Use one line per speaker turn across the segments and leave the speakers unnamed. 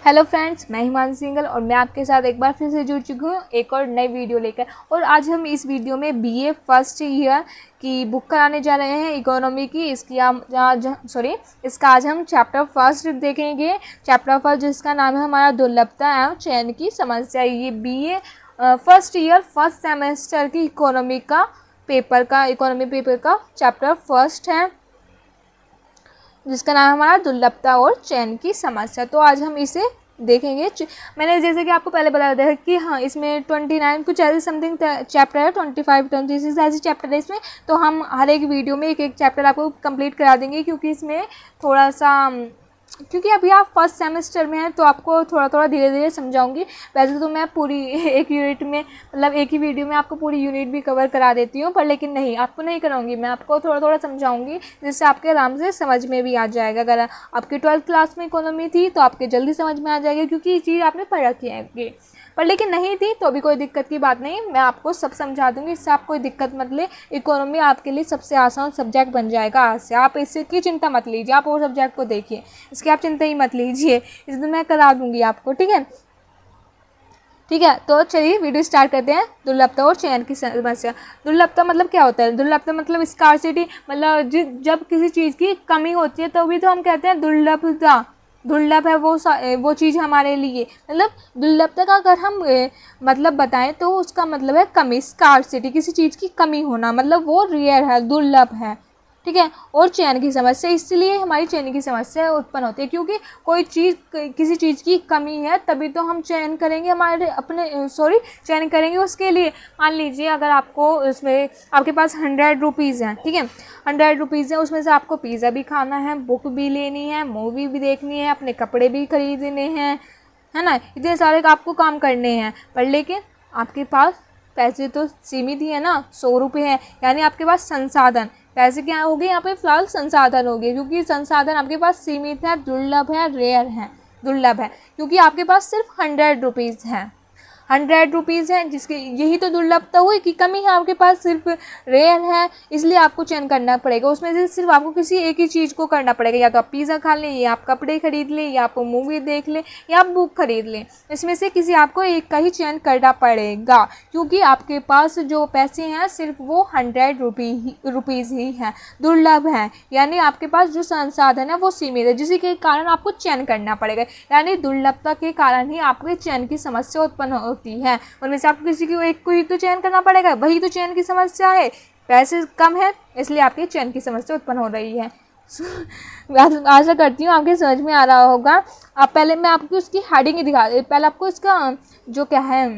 Hello friends, मैं Himanshu single और मैं आपके साथ एक बार फिर से जुड़ चुकी हूँ एक और नई वीडियो लेकर। और आज हम इस वीडियो में बीए फर्स्ट ईयर की बुक कराने जा रहे हैं इकोनॉमी की। इसका आज हम चैप्टर फर्स्ट देखेंगे। चैप्टर फर्स्ट जिसका नाम है हमारा दुर्लभता एवं चयन की समस्या। ये BA first year first semester की इकोनॉमी पेपर का चैप्टर फर्स्ट है जिसका नाम हमारा दुर्लभता और चयन की समस्या। तो आज हम इसे देखेंगे। मैंने जैसे कि आपको पहले बता दिया कि हाँ, इसमें 29 कुछ ऐसे समथिंग चैप्टर है, 25 26 ऐसे चैप्टर है इसमें। तो हम हर एक वीडियो में एक एक चैप्टर आपको कंप्लीट करा देंगे, क्योंकि इसमें थोड़ा सा क्योंकि अभी आप फर्स्ट सेमेस्टर में हैं तो आपको थोड़ा थोड़ा धीरे धीरे समझाऊंगी। वैसे तो मैं पूरी एक यूनिट में मतलब एक ही वीडियो में आपको पूरी यूनिट भी कवर करा देती हूँ, पर लेकिन नहीं, आपको नहीं कराऊंगी, मैं आपको थोड़ा थोड़ा समझाऊंगी जिससे आपके आराम से समझ में भी आ जाएगा। अगर आपकी 12th क्लास में इकोनॉमी थी तो आपके जल्दी समझ में आ जाएगी, क्योंकि ये चीज़ आपने पढ़ रखी है। पर लेकिन नहीं थी तो भी कोई दिक्कत की बात नहीं, मैं आपको सब समझा दूंगी, इससे आप कोई दिक्कत मत ले। इकोनॉमी आपके लिए सबसे आसान सब्जेक्ट बन जाएगा आज से। आप इसकी चिंता मत लीजिए, आप और सब्जेक्ट को देखिए, इसकी आप चिंता ही मत लीजिए, इसमें मैं करा दूंगी आपको। ठीक है, तो चलिए वीडियो स्टार्ट करते हैं। दुर्लभता और चयन की समस्या। दुर्लभता मतलब क्या होता है? दुर्लभता मतलब स्कार्सिटी, मतलब जब किसी चीज़ की कमी होती है तभी तो हम कहते हैं दुर्लभता। दुर्लभ है वो चीज़ हमारे लिए। मतलब दुर्लभता का अगर हम मतलब बताएं तो उसका मतलब है कमी, स्कार्सिटी, किसी चीज़ की कमी होना, मतलब वो रेयर है, दुर्लभ है। ठीक है। और चयन की समस्या, इसलिए हमारी चयन की समस्या उत्पन्न होती है क्योंकि किसी चीज़ की कमी है, तभी तो हम चयन करेंगे चयन करेंगे उसके लिए। मान लीजिए अगर आपको इसमें आपके पास 100 रुपीज़ हैं, ठीक है, 100 रुपीज़ है, उसमें से आपको पिज़्ज़ा भी खाना है, बुक भी लेनी है, मूवी भी देखनी है, अपने कपड़े भी खरीदने हैं, है ना, इतने सारे आपको काम करने हैं। पर लेकिन आपके पास पैसे तो सीमित ही है ना, 100 रुपये है, यानी आपके पास संसाधन, पैसे क्या हो गए यहाँ पे फिलहाल, संसाधन हो गए, क्योंकि संसाधन आपके पास सीमित है, दुर्लभ है, रेयर है। दुर्लभ है क्योंकि आपके पास सिर्फ 100 रुपीज़ है, 100 रुपीज़ है, जिसकी यही तो दुर्लभता हुई कि कमी है आपके पास, सिर्फ रेयर है, इसलिए आपको चयन करना पड़ेगा। उसमें से सिर्फ आपको किसी एक ही चीज़ को करना पड़ेगा, या तो आप पिज़्ज़ा खा लें, या आप कपड़े खरीद लें, या आप मूवी देख लें, या आप बुक खरीद लें। इसमें से किसी आपको एक का ही चयन करना पड़ेगा, क्योंकि आपके पास जो पैसे हैं सिर्फ वो 100 रुपीज़ ही हैं, दुर्लभ हैं, यानी आपके पास जो संसाधन है वो सीमित है, जिसी के कारण आपको चयन करना पड़ेगा। यानी दुर्लभता के कारण ही आपके चयन की समस्या उत्पन्न होती है। उनमें से आपको किसी को एक को ही तो चयन करना पड़ेगा, वही तो चयन की समस्या है। पैसे कम है इसलिए आपकी चयन की समस्या उत्पन्न हो रही है। आशा करती हूँ आपके समझ में आ रहा होगा। अब पहले मैं आपको उसकी हेडिंग ही पहले आपको इसका जो क्या है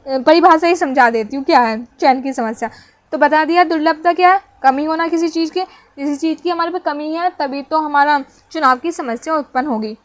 परिभाषा ही समझा देती हूँ, क्या है चयन की समस्या। तो बता दिया, दुर्लभता क्या है? कमी होना किसी चीज़ की हमारे पे कमी है, तभी तो हमारा चुनाव की समस्या उत्पन्न होगी।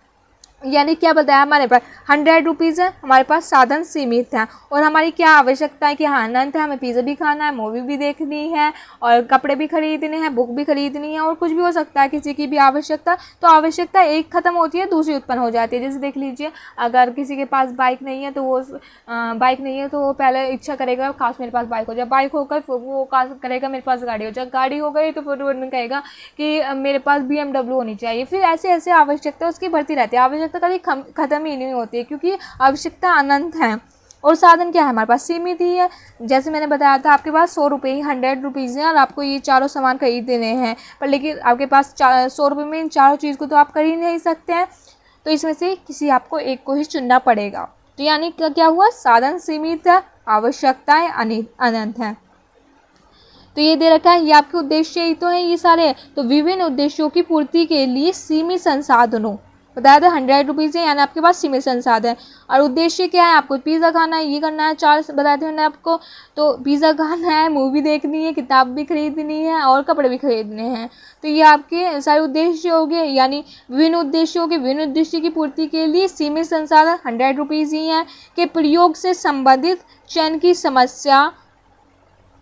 यानी क्या बताया, हमारे पास 100 रुपीज़ है, हमारे पास साधन सीमित हैं, और हमारी क्या आवश्यकता है कि हाँ, अनंत है, हमें पिज़्ज़ा भी खाना है, मूवी भी देखनी है, और कपड़े भी खरीदने हैं, बुक भी खरीदनी है, और कुछ भी हो सकता है किसी की भी आवश्यकता। तो आवश्यकता एक ख़त्म होती है, दूसरी उत्पन्न हो जाती है। जैसे देख लीजिए, अगर किसी के पास बाइक नहीं है तो वो पहले इच्छा करेगा काश मेरे पास बाइक हो जाए, बाइक होकर वो काश करेगा मेरे पास गाड़ी हो जाए, गाड़ी हो गई तो फिर वो कहेगा कि मेरे पास BMW होनी चाहिए। फिर ऐसे ऐसे आवश्यकता उसकी बढ़ती रहती है, आवश्यकता कभी खत्म ही नहीं होती है, क्योंकि आवश्यकता अनंत है और साधन क्या है हमारे पास, सीमित ही है। जैसे मैंने बताया था, आपके पास 100 रुपये ही 100 रुपीज़ हैं, और आपको ये चारों सामान खरीदने हैं, पर लेकिन आपके पास 100 रुपये में इन चारों चीज़ को तो आप कर ही नहीं सकते हैं। तो इसमें से किसी आपको एक को ही चुनना पड़ेगा। तो यानी क्या हुआ, साधन सीमित है, आवश्यकताएं अनंत हैं। तो ये दे रखा है, ये आपके उद्देश्य ही तो है ये सारे। तो विभिन्न उद्देश्यों की पूर्ति के लिए सीमित संसाधनों, बताया था 100 रुपीज़ है, यानी आपके पास सीमित संसाधन। और उद्देश्य क्या है, आपको पिज़्ज़ा खाना है, ये करना है, 4 बताते हैं आपको। तो पिज़्ज़ा खाना है, मूवी देखनी है, किताब भी खरीदनी है, और कपड़े भी खरीदने हैं। तो ये आपके सारे उद्देश्य हो गए। यानी विभिन्न उद्देश्य की पूर्ति के लिए सीमित संसाधन 100 रुपीज़ ही हैं। के प्रयोग से संबंधित चयन की समस्या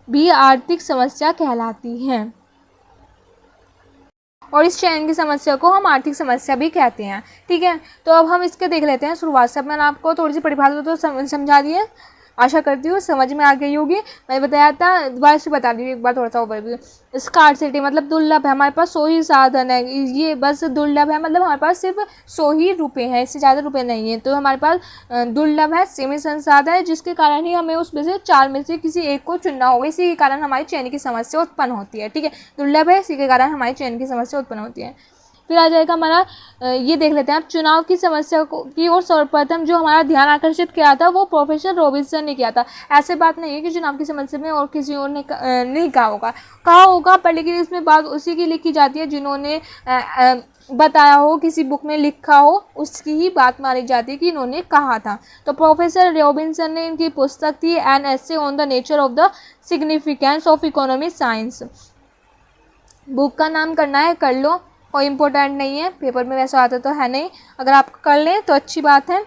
भी आर्थिक समस्या कहलाती है, और इस चयन की समस्या को हम आर्थिक समस्या भी कहते हैं। ठीक है, तो अब हम इसके देख लेते हैं शुरुआत से। मैंने आपको थोड़ी सी परिभाषा तो समझा दी है। आशा करती हूँ समझ में आ गई होगी। मैंने बताया था, दोबारा से बता दी एक बार थोड़ा सा ओवरव्यू। स्कार्सिटी मतलब दुर्लभ है, हमारे पास 100 ही साधन है, ये बस दुर्लभ है मतलब हमारे पास सिर्फ 100 ही रुपये हैं, इससे ज़्यादा रुपये नहीं है। तो हमारे पास दुर्लभ है, सीमित संसाधन है, जिसके कारण ही हमें उसमें से 4 में से किसी एक को चुनना होगा। इसी के कारण हमारी चयन की समस्या उत्पन्न होती है। ठीक है, दुर्लभ है, इसी के कारण हमारी चयन की समस्या उत्पन्न होती है। फिर आ जाएगा हमारा ये देख लेते हैं आप, चुनाव की समस्या को की ओर सर्वप्रथम जो हमारा ध्यान आकर्षित किया था वो प्रोफेसर रॉबिन्सन ने किया था। ऐसे बात नहीं है कि चुनाव की समस्या में और किसी और ने नहीं कहा होगा पर लेकिन इसमें बात उसी की लिखी जाती है जिन्होंने बताया हो, किसी बुक में लिखा हो, उसकी ही बात मानी जाती है कि इन्होंने कहा था। तो प्रोफेसर रॉबिन्सन ने, इनकी पुस्तक थी an essay on the nature of the significance of economic science. Book का नाम करना है कर लो, कोई इम्पोर्टेंट नहीं है, पेपर में वैसा आता तो है नहीं, अगर आप कर लें तो अच्छी बात है,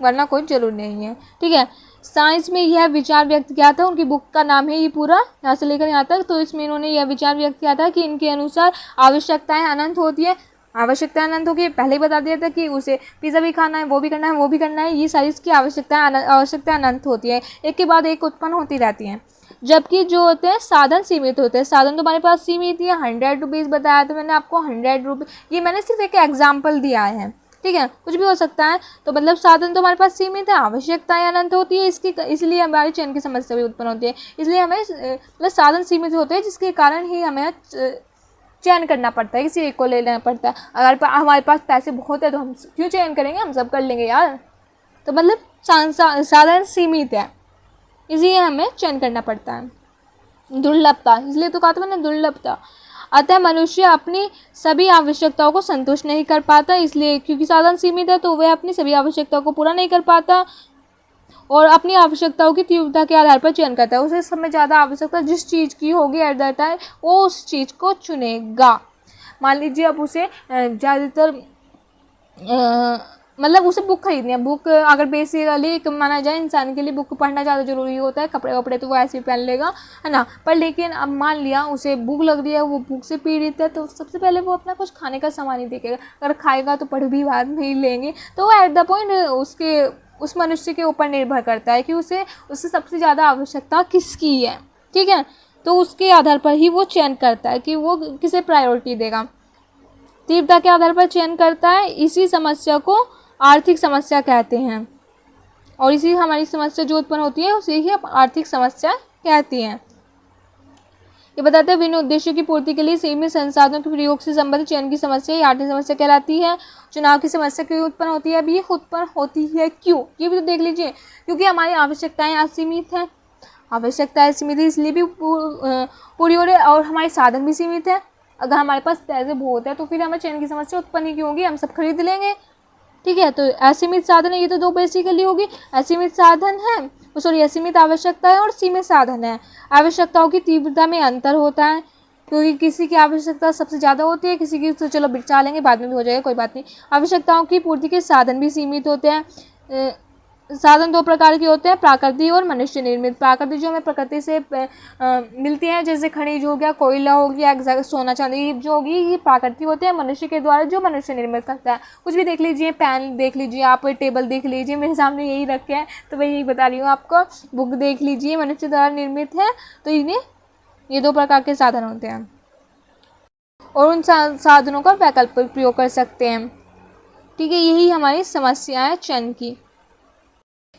वरना कोई ज़रूर नहीं है। ठीक है, साइंस में यह विचार व्यक्त किया था, उनकी बुक का नाम है ये पूरा यहाँ से लेकर यहाँ तक। तो इसमें इन्होंने यह विचार व्यक्त किया था कि इनके अनुसार आवश्यकताएं अनंत होती है, आवश्यकताएं अनंत होगी, पहले ही बता दिया था कि उसे पिज़्ज़ा भी खाना है, वो भी करना है, वो भी करना है, ये सारी इसकी आवश्यकताएं अनंत होती है, एक के बाद एक उत्पन्न होती रहती हैं। जबकि जो होते हैं साधन सीमित होते हैं, साधन तो हमारे पास सीमित ही है। 100 रुपीज़ बताया तो मैंने आपको 100 रुपये, ये मैंने सिर्फ एक एग्जाम्पल दिया है। ठीक है, कुछ भी हो सकता है। तो मतलब साधन तो हमारे पास सीमित है, आवश्यकताएं अनंत होती है, इसलिए हमारी चयन की समस्या भी उत्पन्न होती है। इसलिए हमें मतलब साधन सीमित होते हैं, जिसके कारण ही हमें चयन करना पड़ता है, किसी एक को ले लेना पड़ता है। अगर हमारे पास पैसे बहुत है तो हम क्यों चयन करेंगे, हम सब कर लेंगे यार। तो मतलब साधन सीमित है, इसलिए हमें चयन करना पड़ता है। दुर्लभता, इसलिए तो कहा था मैंने दुर्लभता। अतः मनुष्य अपनी सभी आवश्यकताओं को संतुष्ट नहीं कर पाता, इसलिए क्योंकि साधन सीमित है तो वह अपनी सभी आवश्यकताओं को पूरा नहीं कर पाता और अपनी आवश्यकताओं की तीव्रता के आधार पर चयन करता है। उसे सबसे ज़्यादा आवश्यकता जिस चीज़ की होगी एट द टाइम, वो उस चीज़ को चुनेगा। मान लीजिए अब उसे ज़्यादातर मतलब उसे बुक खरीदनी है, बुक अगर बेसिकली माना जाए इंसान के लिए बुक पढ़ना ज़्यादा ज़रूरी होता है, कपड़े वपड़े तो वो ऐसे ही पहन लेगा, है ना। पर लेकिन अब मान लिया उसे भूख लग रही है, वो भूख से पीड़ित है, तो सबसे पहले वो अपना कुछ खाने का सामान ही देखेगा। अगर खाएगा तो पढ़ भी बाद में ही लेंगे। तो वो एट द पॉइंट उस मनुष्य के ऊपर निर्भर करता है कि उससे सबसे ज़्यादा आवश्यकता किसकी है। ठीक है, तो उसके आधार पर ही वो चयन करता है कि वो किसे प्रायोरिटी देगा, तीव्रता के आधार पर चयन करता है। इसी समस्या को आर्थिक समस्या कहते हैं और इसी हमारी समस्या जो उत्पन्न होती है उसे ही आर्थिक समस्या कहती हैं। ये बताते हैं विभिन्न उद्देश्यों की पूर्ति के लिए सीमित संसाधनों के प्रयोग से संबंधित चयन की समस्या ही आर्थिक समस्या कहलाती है। चुनाव की समस्या क्यों उत्पन्न होती है, अभी ये उत्पन्न होती है क्यों, ये भी तो देख लीजिए। क्योंकि हमारी आवश्यकताएं असीमित हैं, आवश्यकताएं सीमित है इसलिए भी पूरी हो रही है, और हमारे साधन भी सीमित है। अगर हमारे पास पैसे बहुत है तो फिर हमें चयन की समस्या उत्पन्न ही क्यों होगी, हम सब खरीद लेंगे। ठीक है, तो असीमित साधन है, ये तो दो बेसिकली होगी, असीमित साधन है असीमित आवश्यकता है और सीमित साधन है। आवश्यकताओं की तीव्रता में अंतर होता है, क्योंकि किसी की आवश्यकता सबसे ज़्यादा होती है, किसी की तो चलो बिचा लेंगे बाद में भी हो जाएगा कोई बात नहीं। आवश्यकताओं की पूर्ति के साधन भी सीमित होते हैं। साधन दो प्रकार के होते हैं, प्राकृतिक और मनुष्य निर्मित। प्राकृतिक जो हमें प्रकृति से मिलती हैं, जैसे खनिज हो गया, कोयला हो गया, सोना चांदी जो होगी, ये प्राकृतिक होते हैं। मनुष्य के द्वारा जो मनुष्य निर्मित करता है, कुछ भी देख लीजिए, पेन देख लीजिए, आप टेबल देख लीजिए, मेरे सामने यही रखे हैं तो मैं यही बता रही हूँ आपको। बुक देख लीजिए, मनुष्य द्वारा निर्मित है। तो ये दो प्रकार के साधन होते हैं और उन साधनों का वैकल्पिक प्रयोग कर सकते हैं। ठीक है, यही हमारी समस्या है चयन की।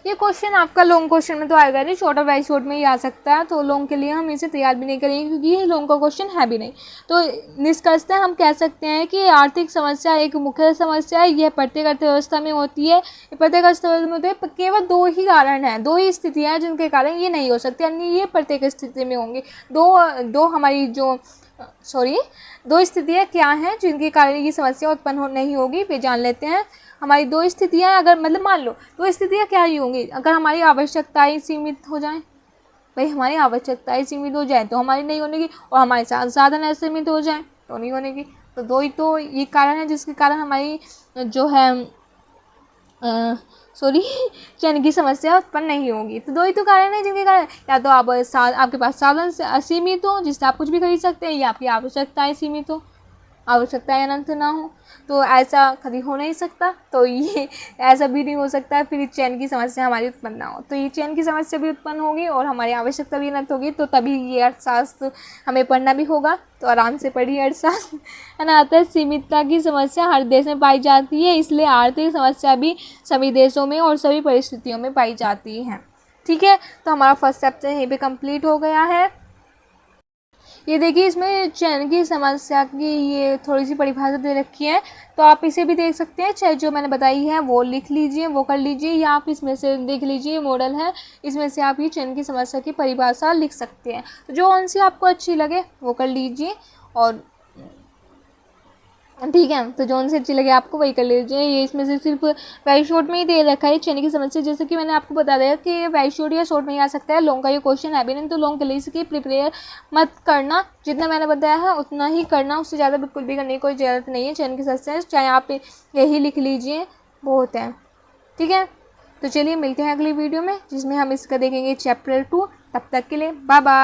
ये क्वेश्चन आपका लॉन्ग क्वेश्चन में तो आएगा नहीं, शॉर्ट और वेरी शॉर्ट में ही आ सकता है, तो लॉन्ग के लिए हम इसे तैयार भी नहीं करेंगे क्योंकि ये लॉन्ग का क्वेश्चन है भी नहीं। तो निष्कर्षतः हम कह सकते हैं कि आर्थिक समस्या एक मुख्य समस्या है, यह प्रत्येक अर्थव्यवस्था में होती है। प्रत्येक अर्थव्यवस्था में होती है, केवल दो ही कारण हैं, दो ही स्थितियाँ हैं जिनके कारण ये नहीं हो सकती, अन्य ये प्रत्येक स्थिति में होंगी। दो स्थितियाँ क्या हैं जिनके कारण ये समस्या उत्पन्न नहीं होगी, वे जान लेते हैं। हमारी दो स्थितियाँ, अगर मतलब मान लो दो स्थितियाँ क्या ही होंगी, अगर हमारी आवश्यकताएं सीमित हो जाएं, भाई हमारी आवश्यकताएं सीमित हो जाए तो हमारी नहीं होने की, और हमारे साधन असीमित हो जाए तो नहीं होने की। तो दो ही तो ये कारण है जिसके कारण हमारी जो है चयन की समस्या उत्पन्न नहीं होगी। तो दो ही तो कारण है जिनके कारण, या तो आपके पास साधन से असीमित हो जिससे आप कुछ भी खरीद सकते हैं, या आपकी आवश्यकताएं सीमित हो। आवश्यकता अनंत ना हो, तो ऐसा कभी हो नहीं सकता। तो ये ऐसा भी नहीं हो सकता फिर चैन की समस्या हमारी उत्पन्न ना हो। तो ये चैन की समस्या भी उत्पन्न होगी और हमारी आवश्यकता भी अनंत होगी, तो तभी ये अर्थशास्त्र हमें पढ़ना भी होगा। तो आराम से पढ़िए अर्थशास्त्र, है ना। आता है सीमितता की समस्या हर देश में पाई जाती है, इसलिए आर्थिक समस्या भी सभी देशों में और सभी परिस्थितियों में पाई जाती है। ठीक है, तो हमारा फर्स्ट चैप्टर यहीं पे कंप्लीट हो गया है। ये देखिए इसमें चैन की समस्या की ये थोड़ी सी परिभाषा दे रखी है, तो आप इसे भी देख सकते हैं, चाहे जो मैंने बताई है वो लिख लीजिए, वो कर लीजिए, या आप इसमें से देख लीजिए मॉडल है, इसमें से आप ये चैन की समस्या की परिभाषा लिख सकते हैं। तो जो कौन सी आपको अच्छी लगे वो कर लीजिए, और ठीक है, तो जो उनसे अच्छी लगे आपको वही कर लीजिए। ये इसमें से सिर्फ वेरी शॉर्ट में ही दे रखा है चैन की समस्या, जैसे कि मैंने आपको बता दिया कि वेरी शॉर्ट या शॉर्ट में ही आ सकता है। लॉन्ग का ये क्वेश्चन है भी नहीं, तो लॉन्ग के लिए इसकी प्रिपेयर मत करना, जितना मैंने बताया है उतना ही करना, उससे ज़्यादा बिल्कुल भी करने की कोई ज़रूरत नहीं है। चैन की समस्या चाहे आप यही लिख लीजिए, बहुत है। ठीक है, तो चलिए मिलते हैं अगली वीडियो में, जिसमें हम इसका देखेंगे चैप्टर 2। तब तक के लिए बाय बाय।